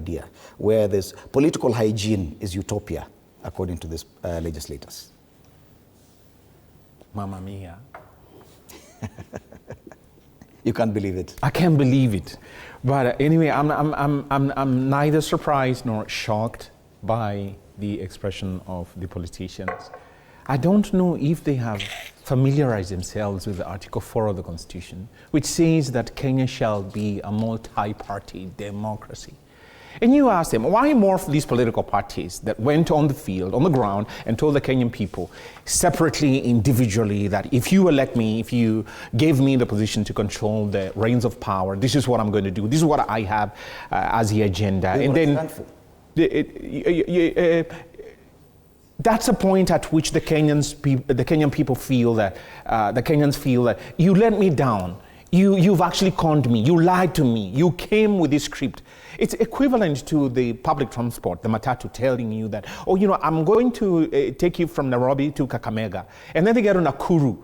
idea, where this political hygiene is utopia, according to these legislators. Mamma mia. You can't believe it. I can't believe it. But anyway, I'm neither surprised nor shocked by the expression of the politicians. I don't know if they have familiarized themselves with the Article 4 of the Constitution, which says that Kenya shall be a multi-party democracy. And you ask them, why morph these political parties that went on the field, on the ground, and told the Kenyan people separately, individually, that if you elect me, if you gave me the position to control the reins of power, this is what I'm going to do, this is what I have as the agenda. And then that's a point at which the Kenyan people feel that, the Kenyans feel that you let me down. You've actually conned me, you lied to me, you came with this script. It's equivalent to the public transport, the matatu, telling you that, oh, you know, I'm going to take you from Nairobi to Kakamega. And then they get on Nakuru.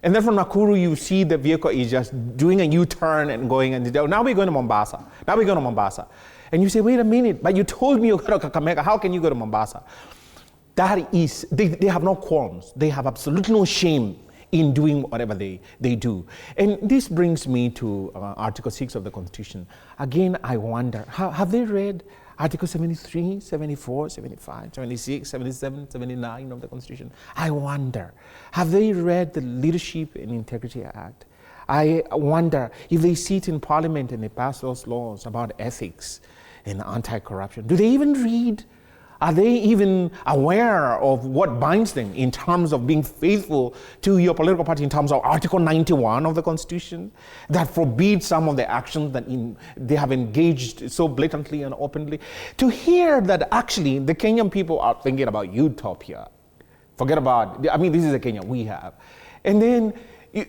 And then from Nakuru, you see the vehicle is just doing a U-turn and going, and now we're going to Mombasa. Now we're going to Mombasa. And you say, wait a minute, but you told me you go to Kakamega, how can you go to Mombasa? That is, they have no qualms. They have absolutely no shame in doing whatever they do. And this brings me to Article 6 of the Constitution. Again, I wonder, have they read Article 73, 74, 75, 76, 77, 79 of the Constitution? I wonder, have they read the Leadership and Integrity Act? I wonder if they sit in Parliament and they pass those laws about ethics and anti-corruption. Do they even read? Are they even aware of what binds them in terms of being faithful to your political party, in terms of Article 91 of the Constitution that forbids some of the actions that they have engaged so blatantly and openly? To hear that actually the Kenyan people are thinking about utopia. Forget about, I mean, this is the Kenya we have. And then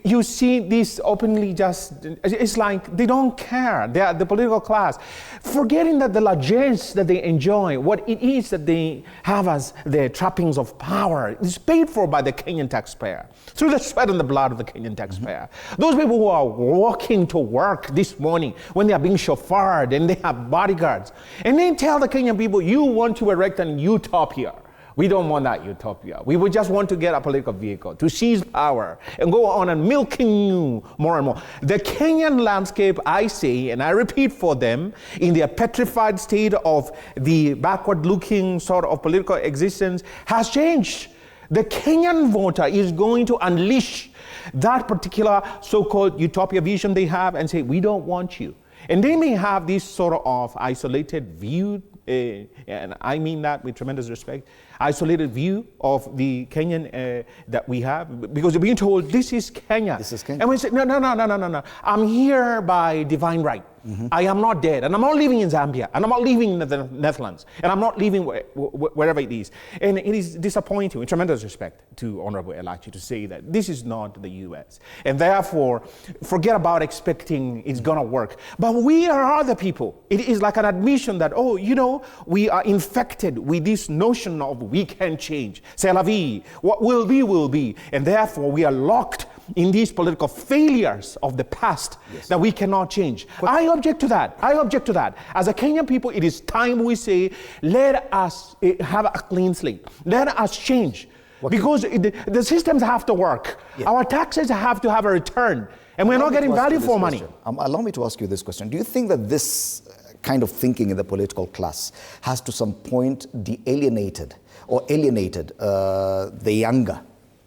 you see this openly just, it's like they don't care. They are the political class, forgetting that the largesse that they enjoy, what it is that they have as the trappings of power, is paid for by the Kenyan taxpayer, through the sweat and the blood of the Kenyan taxpayer. Mm-hmm. Those people who are walking to work this morning when they are being chauffeured and they have bodyguards, and then tell the Kenyan people, you want to erect an utopia. We don't want that utopia. We would just want to get a political vehicle to seize power and go on and milking you more and more. The Kenyan landscape, I say, and I repeat for them, in their petrified state of the backward-looking sort of political existence, has changed. The Kenyan voter is going to unleash that particular so-called utopia vision they have and say, we don't want you. And they may have this sort of isolated view, and I mean that with tremendous respect, isolated view of the Kenyan that we have, because you're being told, this is Kenya. This is Kenya. And we say, no. I'm here by divine right. Mm-hmm. I am not dead, and I'm not living in Zambia, and I'm not living in the Netherlands, and I'm not living wherever it is. And it is disappointing, with tremendous respect to Honorable Elachi, to say that this is not the US. And therefore, forget about expecting it's gonna work. But we are the people. It is like an admission that, oh, you know, we are infected with this notion of we can change. C'est la vie. What will be, will be. And therefore, we are locked in these political failures of the past that we cannot change. I object to that. I object to that. As a Kenyan people, it is time we say, let us have a clean slate. Let us change. Because the systems have to work. Yeah. Our taxes have to have a return. And we're not getting value for money. Allow me to ask you this question. Do you think that this kind of thinking in the political class has to some point alienated the younger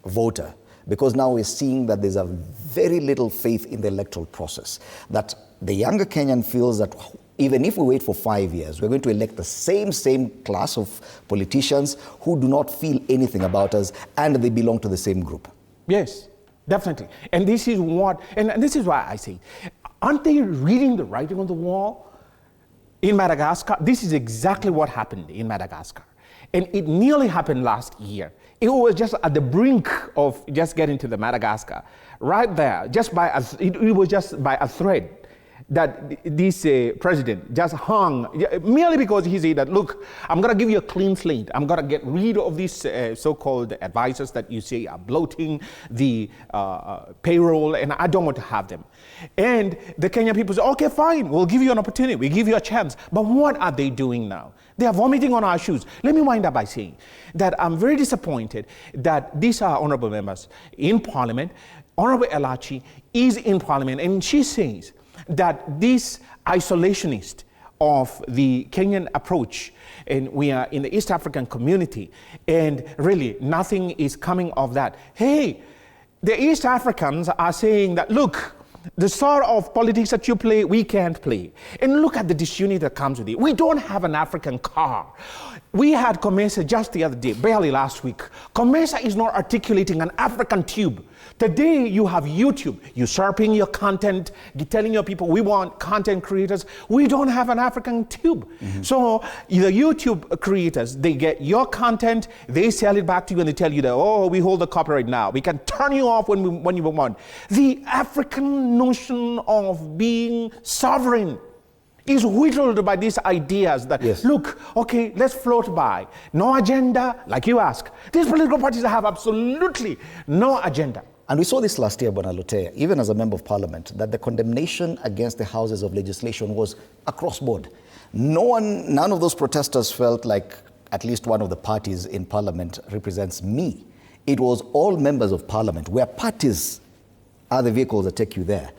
voter? Because now we're seeing that there's a very little faith in the electoral process. That the younger Kenyan feels that even if we wait for 5 years, we're going to elect the same class of politicians who do not feel anything about us, and they belong to the same group. Yes, definitely. And this is what, and this is why I say, aren't they reading the writing on the wall? In Madagascar, this is exactly what happened in Madagascar. And it nearly happened last year. It was just at the brink of just getting to the Madagascar. Right there, it was just by a thread. that this president just hung merely because he said that, look, I'm going to give you a clean slate. I'm going to get rid of these so-called advisors that you say are bloating the payroll, and I don't want to have them. And the Kenyan people say, okay, fine, we'll give you an opportunity. We'll give you a chance. But what are they doing now? They are vomiting on our shoes. Let me wind up by saying that I'm very disappointed that these are honorable members in Parliament. Honorable Elachi is in Parliament, and she says that this isolationist of the Kenyan approach, and we are in the East African community, and really nothing is coming of that. Hey, the East Africans are saying that, look, the sort of politics that you play, we can't play. And look at the disunity that comes with it. We don't have an African car. We had Comesa just the other day, barely last week. Comesa is not articulating an African tube. Today you have YouTube usurping your content, telling your people we want content creators. We don't have an African tube. So the YouTube creators, they get your content, they sell it back to you, and they tell you that, oh, we hold the copyright now. We can turn you off when you want. The African notion of being sovereign is whittled by these ideas that, look, okay, let's float by. No agenda, like you ask. These political parties have absolutely no agenda. And we saw this last year, Bonalote, even as a member of parliament, that the condemnation against the houses of legislation was across board. None of those protesters felt like at least one of the parties in parliament represents me. It was all members of parliament, where parties are the vehicles that take you there.